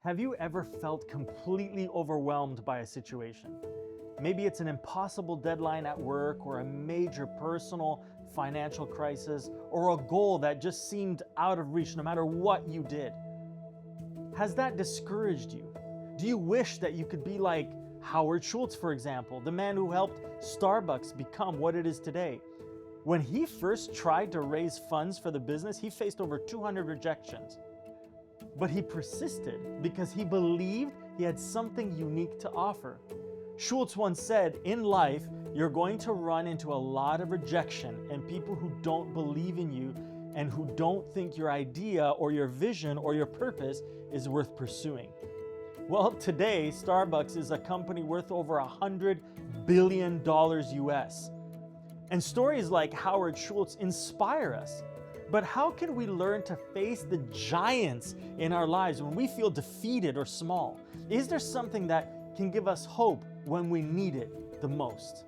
Have you ever felt completely overwhelmed by a situation? Maybe it's an impossible deadline at work, or a major personal financial crisis, or a goal that just seemed out of reach no matter what you did. Has that discouraged you? Do you wish that you could be like Howard Schultz, for example, the man who helped Starbucks become what it is today? When he first tried to raise funds for the business, he faced over 200 rejections. But he persisted because he believed he had something unique to offer. Schultz once said, in life, you're going to run into a lot of rejection and people who don't believe in you and who don't think your idea or your vision or your purpose is worth pursuing. Well, today, Starbucks is a company worth over $100 billion US. And stories like Howard Schultz inspire us. But how can we learn to face the giants in our lives when we feel defeated or small? Is there something that can give us hope when we need it the most?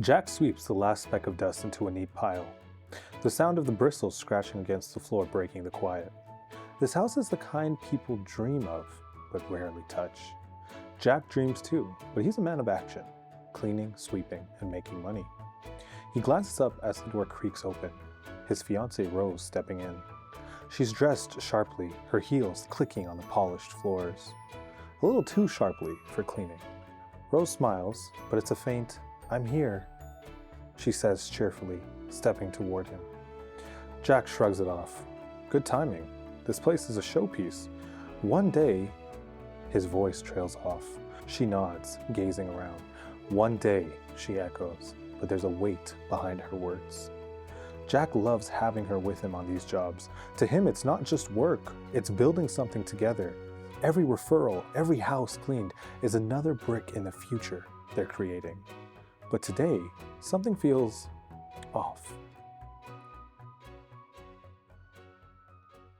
Jack sweeps the last speck of dust into a neat pile, the sound of the bristles scratching against the floor breaking the quiet. This house is the kind people dream of, but rarely touch. Jack dreams too, but he's a man of action, cleaning, sweeping, and making money. He glances up as the door creaks open, his fiancée Rose stepping in. She's dressed sharply, her heels clicking on the polished floors. A little too sharply for cleaning. Rose smiles, but it's a faint, "I'm here," she says cheerfully, stepping toward him. Jack shrugs it off. Good timing. This place is a showpiece. One day, his voice trails off. She nods, gazing around. One day, she echoes, but there's a weight behind her words. Jack loves having her with him on these jobs. To him, it's not just work, it's building something together. Every referral, every house cleaned is another brick in the future they're creating. But today, something feels off.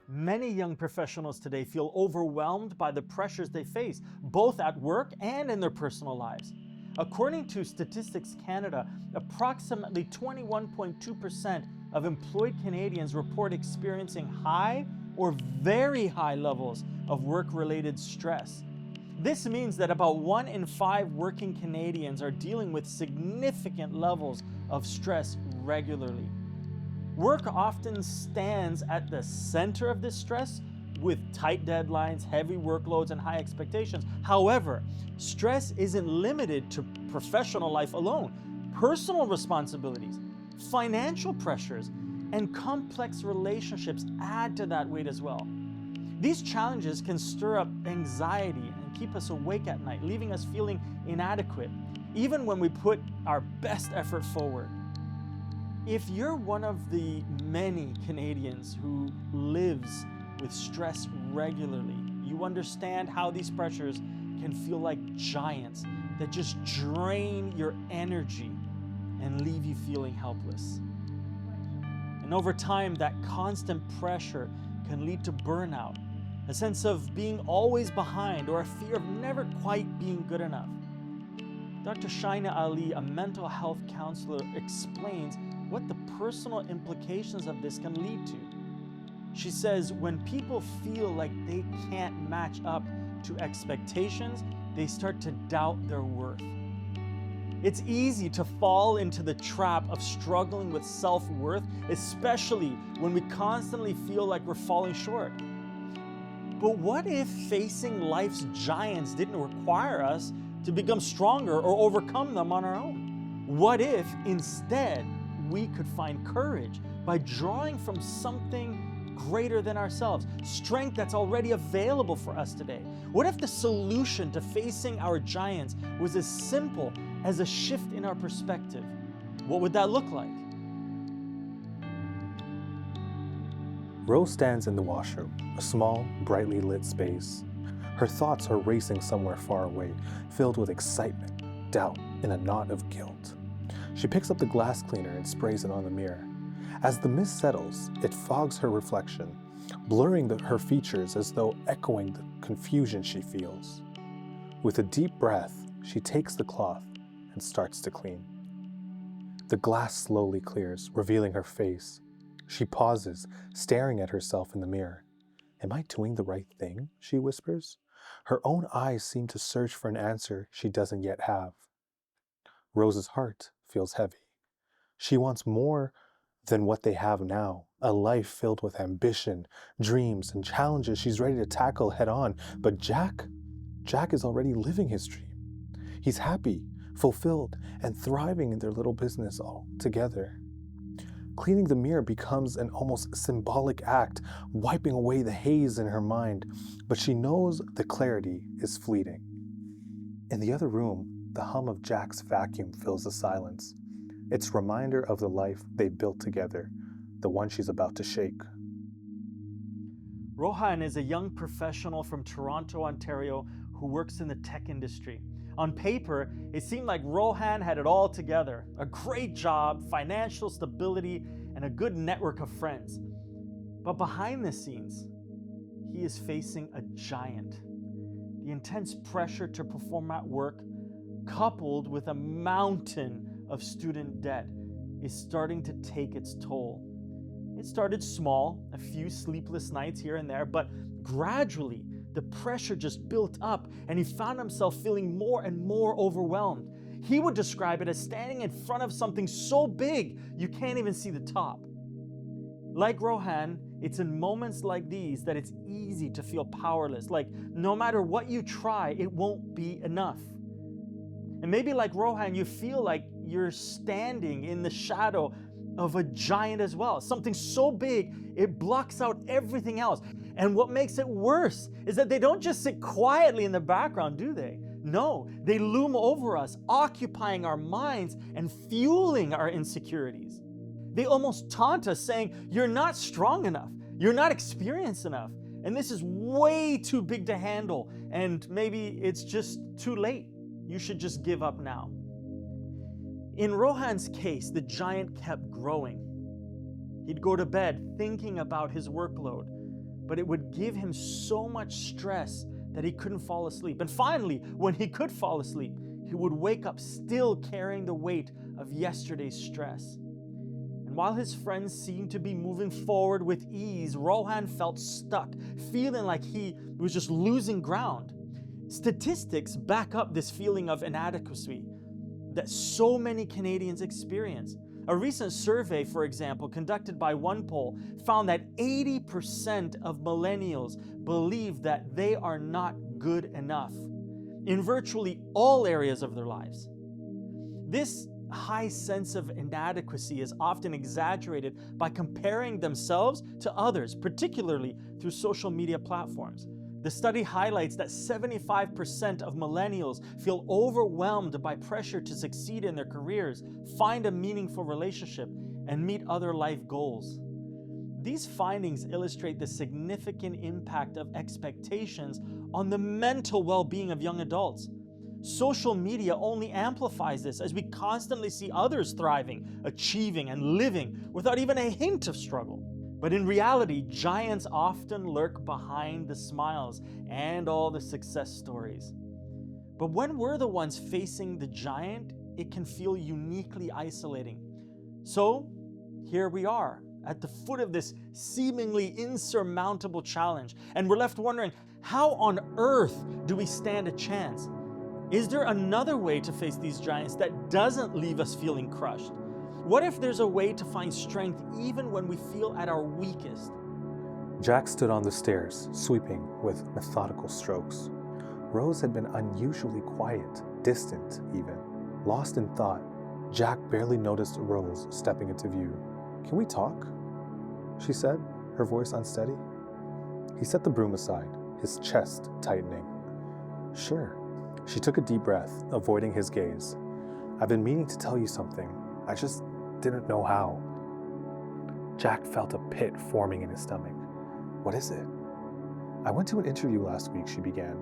Many young professionals today feel overwhelmed by the pressures they face, both at work and in their personal lives. According to Statistics Canada, approximately 21.2% of employed Canadians report experiencing high or very high levels of work-related stress. This means that about 1 in 5 working Canadians are dealing with significant levels of stress regularly. Work often stands at the center of this stress with tight deadlines, heavy workloads, and high expectations. However, stress isn't limited to professional life alone. Personal responsibilities, financial pressures, and complex relationships add to that weight as well. These challenges can stir up anxiety and keep us awake at night, leaving us feeling inadequate, even when we put our best effort forward. If you're one of the many Canadians who lives with stress regularly, you understand how these pressures can feel like giants that just drain your energy and leave you feeling helpless. And over time, that constant pressure can lead to burnout, a sense of being always behind, or a fear of never quite being good enough. Dr. Shaina Ali, a mental health counselor, explains what the personal implications of this can lead to. She says when people feel like they can't match up to expectations, they start to doubt their worth. It's easy to fall into the trap of struggling with self-worth, especially when we constantly feel like we're falling short. But what if facing life's giants didn't require us to become stronger or overcome them on our own? What if instead we could find courage by drawing from something greater than ourselves, strength that's already available for us today? What if the solution to facing our giants was as simple as a shift in our perspective? What would that look like? Rose stands in the washroom, a small, brightly lit space. Her thoughts are racing somewhere far away, filled with excitement, doubt, and a knot of guilt. She picks up the glass cleaner and sprays it on the mirror. As the mist settles, it fogs her reflection, blurring her features as though echoing the confusion she feels. With a deep breath, she takes the cloth and starts to clean. The glass slowly clears, revealing her face. She pauses, staring at herself in the mirror. "Am I doing the right thing?" she whispers. Her own eyes seem to search for an answer she doesn't yet have. Rose's heart feels heavy. She wants more than what they have now, a life filled with ambition, dreams, and challenges she's ready to tackle head on. But Jack is already living his dream. He's happy, fulfilled, and thriving in their little business all together. Cleaning the mirror becomes an almost symbolic act, wiping away the haze in her mind, but she knows the clarity is fleeting. In the other room, the hum of Jack's vacuum fills the silence. It's a reminder of the life they built together, the one she's about to shake. Rohan is a young professional from Toronto, Ontario, who works in the tech industry. On paper, it seemed like Rohan had it all together: a great job, financial stability, and a good network of friends. But behind the scenes, he is facing a giant. The intense pressure to perform at work, coupled with a mountain of student debt, is starting to take its toll. It started small, a few sleepless nights here and there, but gradually the pressure just built up and he found himself feeling more and more overwhelmed. He would describe it as standing in front of something so big you can't even see the top. Like Rohan, it's in moments like these that it's easy to feel powerless, like no matter what you try, it won't be enough. And maybe like Rohan, you feel like you're standing in the shadow of a giant as well. Something so big, it blocks out everything else. And what makes it worse is that they don't just sit quietly in the background, do they? No, they loom over us, occupying our minds and fueling our insecurities. They almost taunt us, saying, "You're not strong enough, you're not experienced enough, and this is way too big to handle, and maybe it's just too late. You should just give up now." In Rohan's case, the giant kept growing. He'd go to bed thinking about his workload, but it would give him so much stress that he couldn't fall asleep. And finally, when he could fall asleep, he would wake up still carrying the weight of yesterday's stress. And while his friends seemed to be moving forward with ease, Rohan felt stuck, feeling like he was just losing ground. Statistics back up this feeling of inadequacy that so many Canadians experience. A recent survey, for example, conducted by OnePoll, found that 80% of millennials believe that they are not good enough in virtually all areas of their lives. This high sense of inadequacy is often exaggerated by comparing themselves to others, particularly through social media platforms. The study highlights that 75% of millennials feel overwhelmed by pressure to succeed in their careers, find a meaningful relationship, and meet other life goals. These findings illustrate the significant impact of expectations on the mental well-being of young adults. Social media only amplifies this as we constantly see others thriving, achieving, and living without even a hint of struggle. But in reality, giants often lurk behind the smiles and all the success stories. But when we're the ones facing the giant, it can feel uniquely isolating. So here we are at the foot of this seemingly insurmountable challenge, and we're left wondering, how on earth do we stand a chance? Is there another way to face these giants that doesn't leave us feeling crushed? What if there's a way to find strength even when we feel at our weakest? Jack stood on the stairs, sweeping with methodical strokes. Rose had been unusually quiet, distant even, lost in thought. Jack barely noticed Rose stepping into view. "Can we talk?" she said, her voice unsteady. He set the broom aside, his chest tightening. Sure. She took a deep breath, avoiding his gaze. I've been meaning to tell you something. I just didn't know how. Jack felt a pit forming in his stomach. What is it? I went to an interview last week, she began,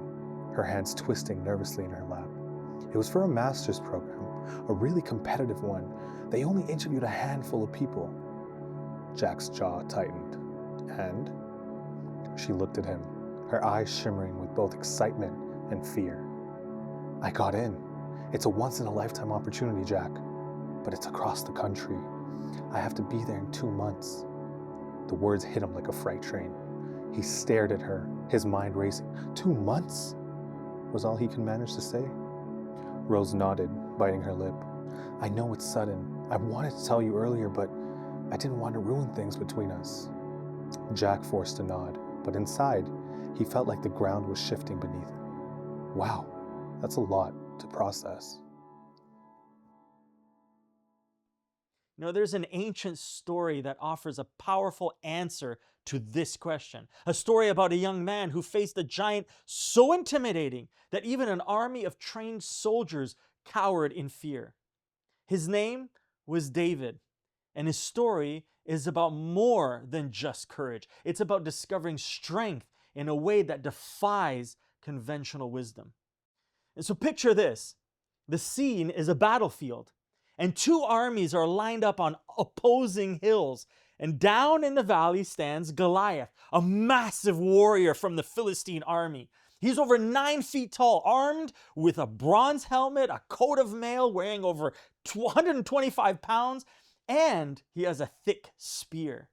her hands twisting nervously in her lap. It was for a master's program, a really competitive one. They only interviewed a handful of people. Jack's jaw tightened. And? She looked at him, her eyes shimmering with both excitement and fear. I got in. It's a once-in-a-lifetime opportunity, Jack. But it's across the country. I have to be there in 2 months. The words hit him like a freight train. He stared at her, his mind racing. 2 months? Was all he could manage to say. Rose nodded, biting her lip. I know it's sudden. I wanted to tell you earlier, but I didn't want to ruin things between us. Jack forced a nod, but inside, he felt like the ground was shifting beneath him. Wow, that's a lot to process. You know, there's an ancient story that offers a powerful answer to this question. A story about a young man who faced a giant so intimidating that even an army of trained soldiers cowered in fear. His name was David, and his story is about more than just courage. It's about discovering strength in a way that defies conventional wisdom. And so picture this. The scene is a battlefield, and 2 armies are lined up on opposing hills. And down in the valley stands Goliath, a massive warrior from the Philistine army. He's over 9 feet tall, armed with a bronze helmet, a coat of mail, weighing over 125 pounds, and he has a thick spear.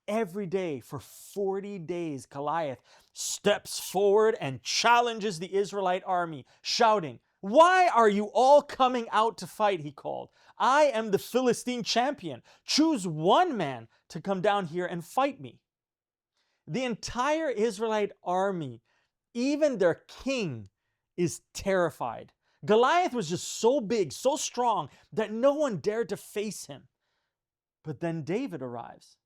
Every day for 40 days, Goliath steps forward and challenges the Israelite army, shouting, "Why are you all coming out to fight?" he called. "I am the Philistine champion. Choose one man to come down here and fight me." The entire Israelite army, even their king, is terrified. Goliath was just so big, so strong, that no one dared to face him. But then David arrives.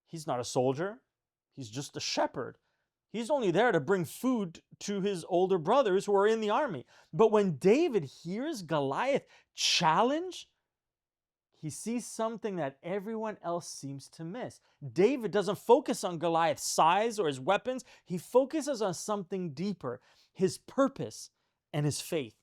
He's not a soldier. He's just a shepherd. He's only there to bring food to his older brothers who are in the army. But when David hears Goliath challenge, he sees something that everyone else seems to miss. David doesn't focus on Goliath's size or his weapons. He focuses on something deeper, his purpose and his faith.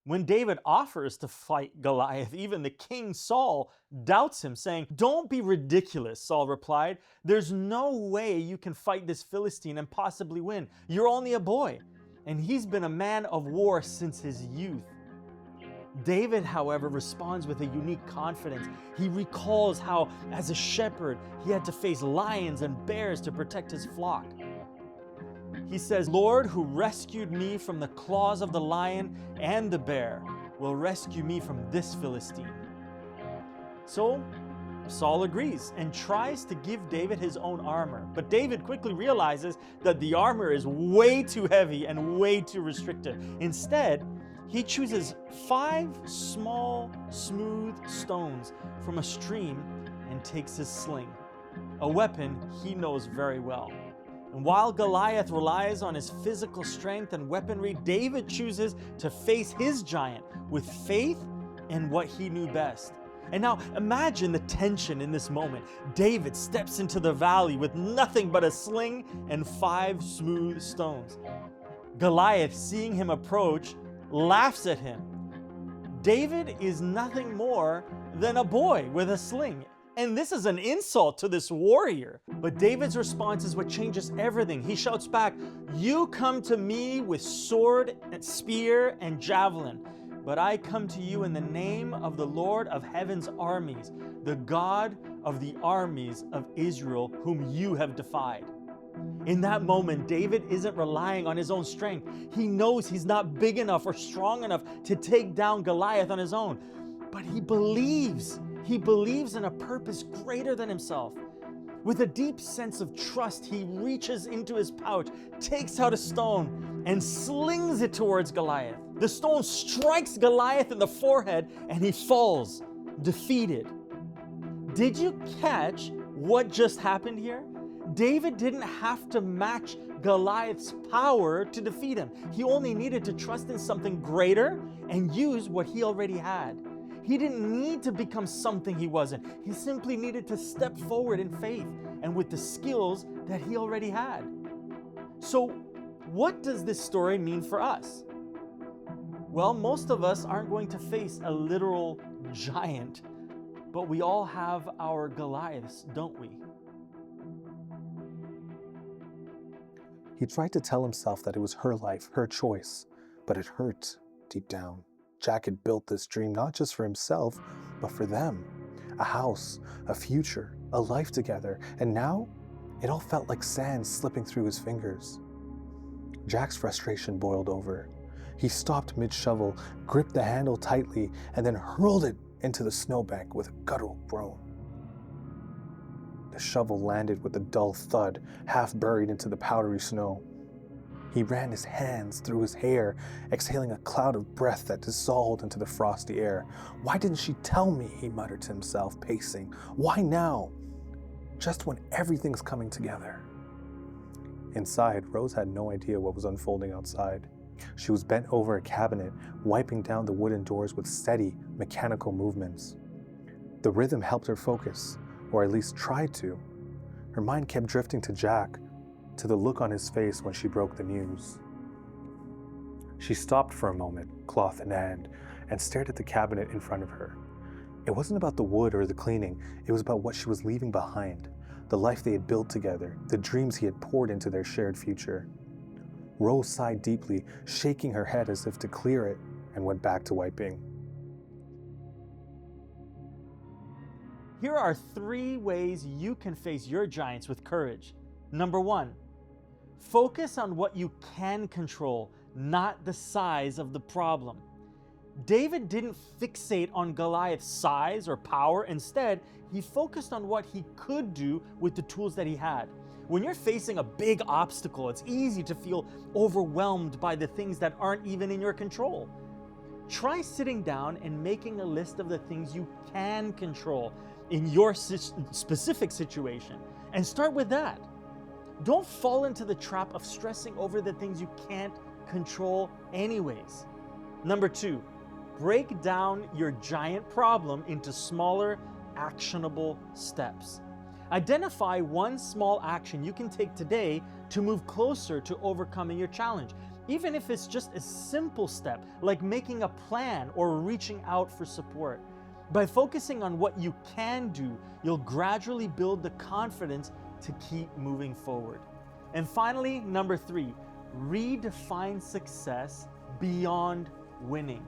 When David offers to fight Goliath, even the king Saul doubts him, saying, "Don't be ridiculous," Saul replied. "There's no way you can fight this Philistine and possibly win. You're only a boy, and he's been a man of war since his youth." David, however, responds with a unique confidence. He recalls how, as a shepherd, he had to face lions and bears to protect his flock. He says, "Lord, who rescued me from the claws of the lion and the bear, will rescue me from this Philistine." So Saul agrees and tries to give David his own armor. But David quickly realizes that the armor is way too heavy and way too restrictive. Instead, he chooses 5 small, smooth stones from a stream and takes his sling, a weapon he knows very well. And while Goliath relies on his physical strength and weaponry, David chooses to face his giant with faith and what he knew best. And now imagine the tension in this moment. David steps into the valley with nothing but a sling and 5 smooth stones. Goliath, seeing him approach, laughs at him. David is nothing more than a boy with a sling. And this is an insult to this warrior. But David's response is what changes everything. He shouts back, "You come to me with sword and spear and javelin, but I come to you in the name of the Lord of heaven's armies, the God of the armies of Israel, whom you have defied." In that moment, David isn't relying on his own strength. He knows he's not big enough or strong enough to take down Goliath on his own. But he believes in a purpose greater than himself. With a deep sense of trust, he reaches into his pouch, takes out a stone, and slings it towards Goliath. The stone strikes Goliath in the forehead, and he falls, defeated. Did you catch what just happened here? David didn't have to match Goliath's power to defeat him. He only needed to trust in something greater and use what he already had. He didn't need to become something he wasn't. He simply needed to step forward in faith and with the skills that he already had. So, what does this story mean for us? Well, most of us aren't going to face a literal giant, but we all have our Goliaths, don't we? He tried to tell himself that it was her life, her choice, but it hurt deep down. Jack had built this dream not just for himself, but for them. A house, a future, a life together, and now it all felt like sand slipping through his fingers. Jack's frustration boiled over. He stopped mid-shovel, gripped the handle tightly, and then hurled it into the snowbank with a guttural groan. The shovel landed with a dull thud, half buried into the powdery snow. He ran his hands through his hair, exhaling a cloud of breath that dissolved into the frosty air. Why didn't she tell me? He muttered to himself, pacing. Why now? Just when everything's coming together. Inside, Rose had no idea what was unfolding outside. She was bent over a cabinet, wiping down the wooden doors with steady, mechanical movements. The rhythm helped her focus, or at least tried to. Her mind kept drifting to Jack, to the look on his face when she broke the news. She stopped for a moment, cloth in hand, and stared at the cabinet in front of her. It wasn't about the wood or the cleaning, it was about what she was leaving behind, the life they had built together, the dreams he had poured into their shared future. Rose sighed deeply, shaking her head as if to clear it, and went back to wiping. Here are 3 ways you can face your giants with courage. Number 1, focus on what you can control, not the size of the problem. David didn't fixate on Goliath's size or power. Instead, he focused on what he could do with the tools that he had. When you're facing a big obstacle, it's easy to feel overwhelmed by the things that aren't even in your control. Try sitting down and making a list of the things you can control in your specific situation, and start with that. Don't fall into the trap of stressing over the things you can't control anyways. Number 2, break down your giant problem into smaller, actionable steps. Identify one small action you can take today to move closer to overcoming your challenge, even if it's just a simple step like making a plan or reaching out for support. By focusing on what you can do, you'll gradually build the confidence to keep moving forward. And finally, number 3, redefine success beyond winning.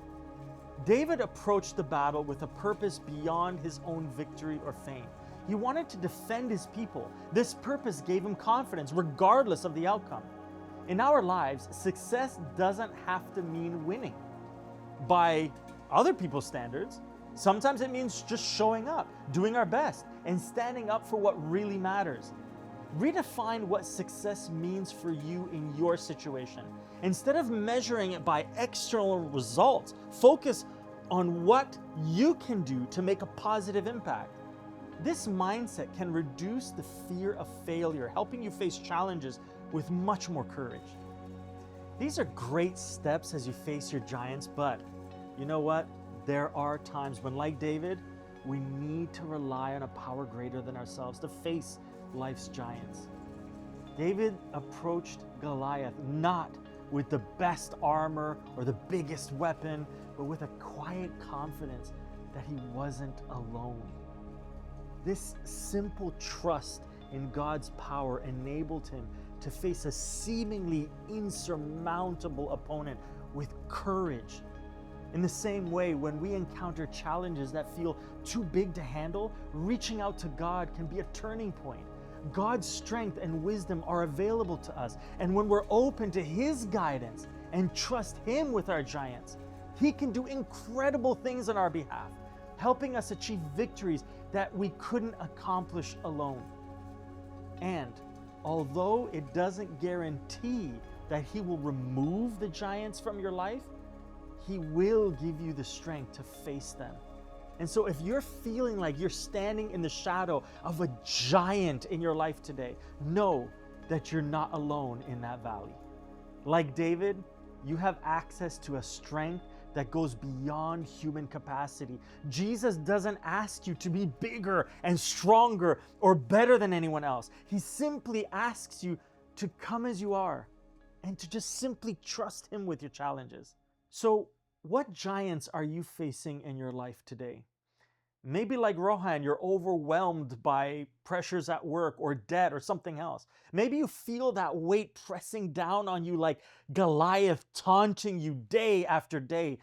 David approached the battle with a purpose beyond his own victory or fame. He wanted to defend his people. This purpose gave him confidence regardless of the outcome. In our lives, success doesn't have to mean winning. By other people's standards, sometimes it means just showing up, doing our best, and standing up for what really matters. Redefine what success means for you in your situation. Instead of measuring it by external results, focus on what you can do to make a positive impact. This mindset can reduce the fear of failure, helping you face challenges with much more courage. These are great steps as you face your giants, but you know what? There are times when, like David, we need to rely on a power greater than ourselves to face life's giants. David approached Goliath not with the best armor or the biggest weapon, but with a quiet confidence that he wasn't alone. This simple trust in God's power enabled him to face a seemingly insurmountable opponent with courage. In the same way, when we encounter challenges that feel too big to handle, reaching out to God can be a turning point. God's strength and wisdom are available to us, and when we're open to His guidance and trust Him with our giants, He can do incredible things on our behalf, helping us achieve victories that we couldn't accomplish alone. And although it doesn't guarantee that He will remove the giants from your life, He will give you the strength to face them. And so if you're feeling like you're standing in the shadow of a giant in your life today, know that you're not alone in that valley. Like David, you have access to a strength that goes beyond human capacity. Jesus doesn't ask you to be bigger and stronger or better than anyone else. He simply asks you to come as you are and to just simply trust Him with your challenges. So, what giants are you facing in your life today? Maybe like Rohan, you're overwhelmed by pressures at work or debt or something else. Maybe you feel that weight pressing down on you like Goliath taunting you day after day.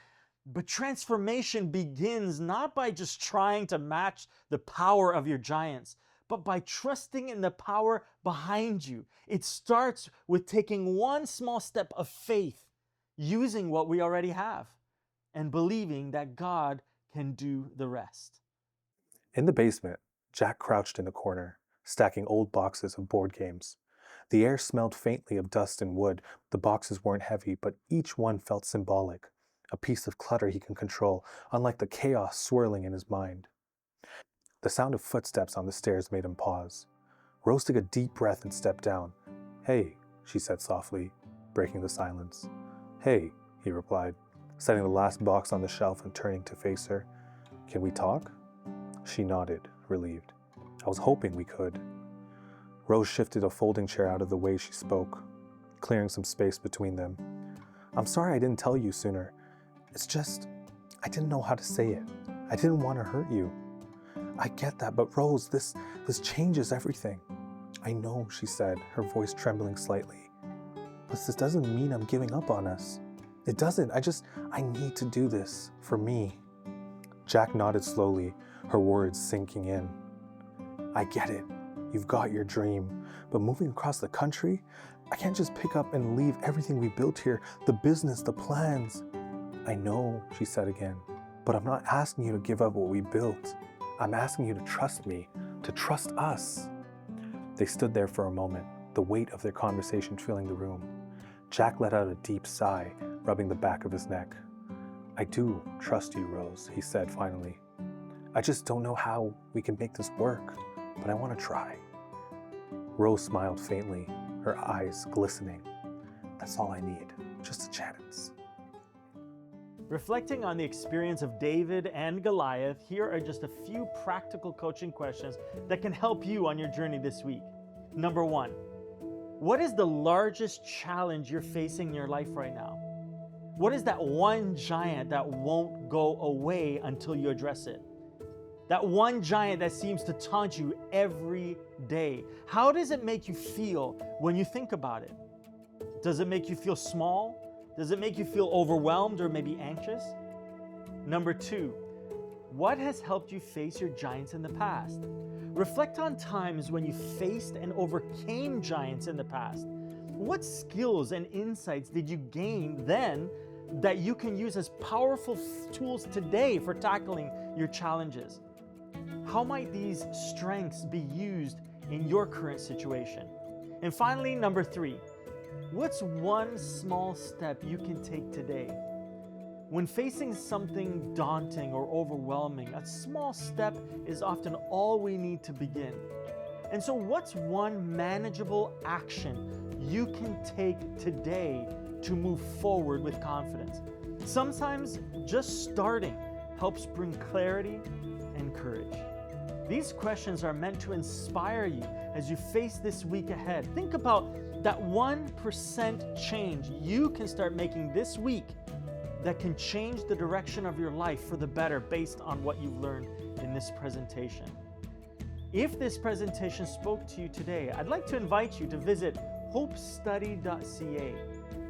But transformation begins not by just trying to match the power of your giants, but by trusting in the power behind you. It starts with taking one small step of faith, using what we already have, and believing that God can do the rest. In the basement, Jack crouched in the corner, stacking old boxes of board games. The air smelled faintly of dust and wood. The boxes weren't heavy, but each one felt symbolic, a piece of clutter he can control, unlike the chaos swirling in his mind. The sound of footsteps on the stairs made him pause. Rose took a deep breath and stepped down. "Hey," she said softly, breaking the silence. "Hey," he replied, setting the last box on the shelf and turning to face her. "Can we talk?" She nodded, relieved. "I was hoping we could." Rose shifted a folding chair out of the way she spoke, clearing some space between them. "I'm sorry I didn't tell you sooner. It's just, I didn't know how to say it. I didn't want to hurt you." "I get that, but Rose, this changes everything." "I know," she said, her voice trembling slightly. "But this doesn't mean I'm giving up on us. It doesn't. I need to do this for me." Jack nodded slowly, her words sinking in. "I get it. You've got your dream. But moving across the country, I can't just pick up and leave everything we built here, the business, the plans." "I know," she said again, "but I'm not asking you to give up what we built. I'm asking you to trust me, to trust us." They stood there for a moment, the weight of their conversation filling the room. Jack let out a deep sigh, rubbing the back of his neck. "I do trust you, Rose," he said finally. "I just don't know how we can make this work, but I want to try." Rose smiled faintly, her eyes glistening. "That's all I need, just a chance." Reflecting on the experience of David and Goliath, here are just a few practical coaching questions that can help you on your journey this week. Number 1, what is the largest challenge you're facing in your life right now? What is that one giant that won't go away until you address it? That one giant that seems to taunt you every day. How does it make you feel when you think about it? Does it make you feel small? Does it make you feel overwhelmed or maybe anxious? Number 2, what has helped you face your giants in the past? Reflect on times when you faced and overcame giants in the past. What skills and insights did you gain then that you can use as powerful tools today for tackling your challenges? How might these strengths be used in your current situation? And finally, number 3, what's one small step you can take today? When facing something daunting or overwhelming, a small step is often all we need to begin. And so what's one manageable action you can take today to move forward with confidence? Sometimes just starting helps bring clarity and courage. These questions are meant to inspire you as you face this week ahead. Think about that 1% change you can start making this week that can change the direction of your life for the better based on what you've learned in this presentation. If this presentation spoke to you today, I'd like to invite you to visit hopestudy.ca.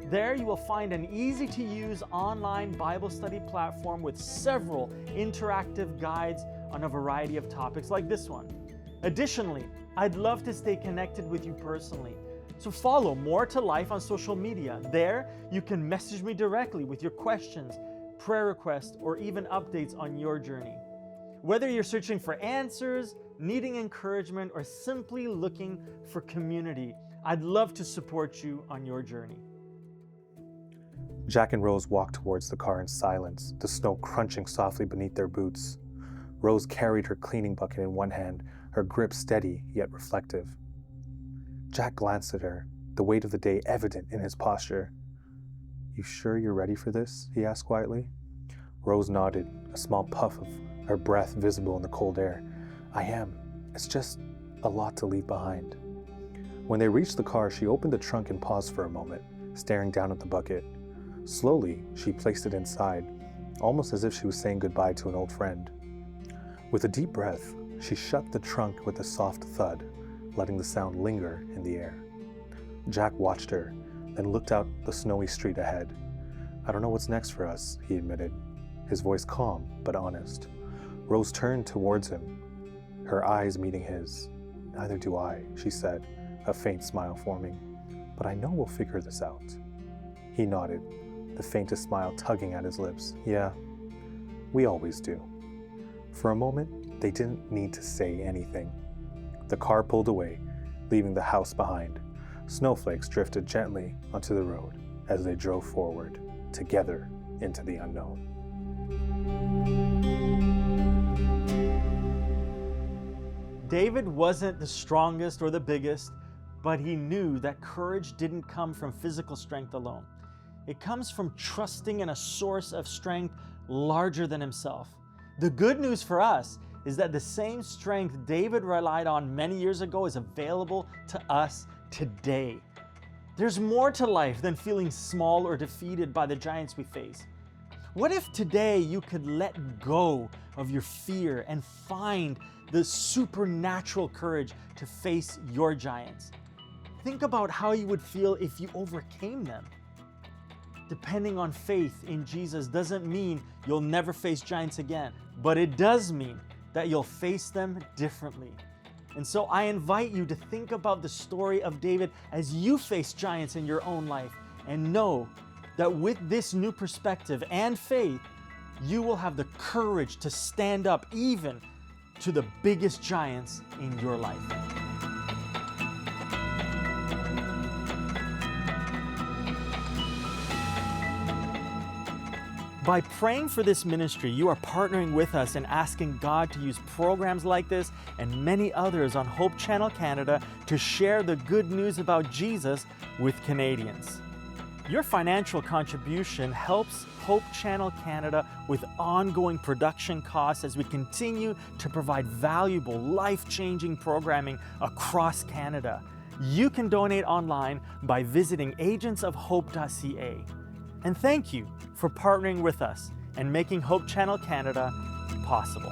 There you will find an easy-to-use online Bible study platform with several interactive guides on a variety of topics like this one. Additionally, I'd love to stay connected with you personally. So follow More to Life on social media. There, you can message me directly with your questions, prayer requests, or even updates on your journey. Whether you're searching for answers, needing encouragement, or simply looking for community, I'd love to support you on your journey. Jack and Rose walked towards the car in silence, the snow crunching softly beneath their boots. Rose carried her cleaning bucket in one hand, her grip steady yet reflective. Jack glanced at her, the weight of the day evident in his posture. "You sure you're ready for this?" he asked quietly. Rose nodded, a small puff of her breath visible in the cold air. "I am. It's just a lot to leave behind." When they reached the car, she opened the trunk and paused for a moment, staring down at the bucket. Slowly, she placed it inside, almost as if she was saying goodbye to an old friend. With a deep breath, she shut the trunk with a soft thud, letting the sound linger in the air. Jack watched her, then looked out the snowy street ahead. "I don't know what's next for us," he admitted, his voice calm but honest. Rose turned towards him, her eyes meeting his. "Neither do I," she said, a faint smile forming. "But I know we'll figure this out." He nodded, the faintest smile tugging at his lips. "Yeah, we always do." For a moment, they didn't need to say anything. The car pulled away, leaving the house behind. Snowflakes drifted gently onto the road as they drove forward, together into the unknown. David wasn't the strongest or the biggest, but he knew that courage didn't come from physical strength alone. It comes from trusting in a source of strength larger than himself. The good news for us is that the same strength David relied on many years ago is available to us today. There's more to life than feeling small or defeated by the giants we face. What if today you could let go of your fear and find the supernatural courage to face your giants? Think about how you would feel if you overcame them. Depending on faith in Jesus doesn't mean you'll never face giants again, but it does mean that you'll face them differently. And so I invite you to think about the story of David as you face giants in your own life, and know that with this new perspective and faith, you will have the courage to stand up even to the biggest giants in your life. By praying for this ministry, you are partnering with us and asking God to use programs like this and many others on Hope Channel Canada to share the good news about Jesus with Canadians. Your financial contribution helps Hope Channel Canada with ongoing production costs as we continue to provide valuable, life-changing programming across Canada. You can donate online by visiting agentsofhope.ca. And thank you for partnering with us and making Hope Channel Canada possible.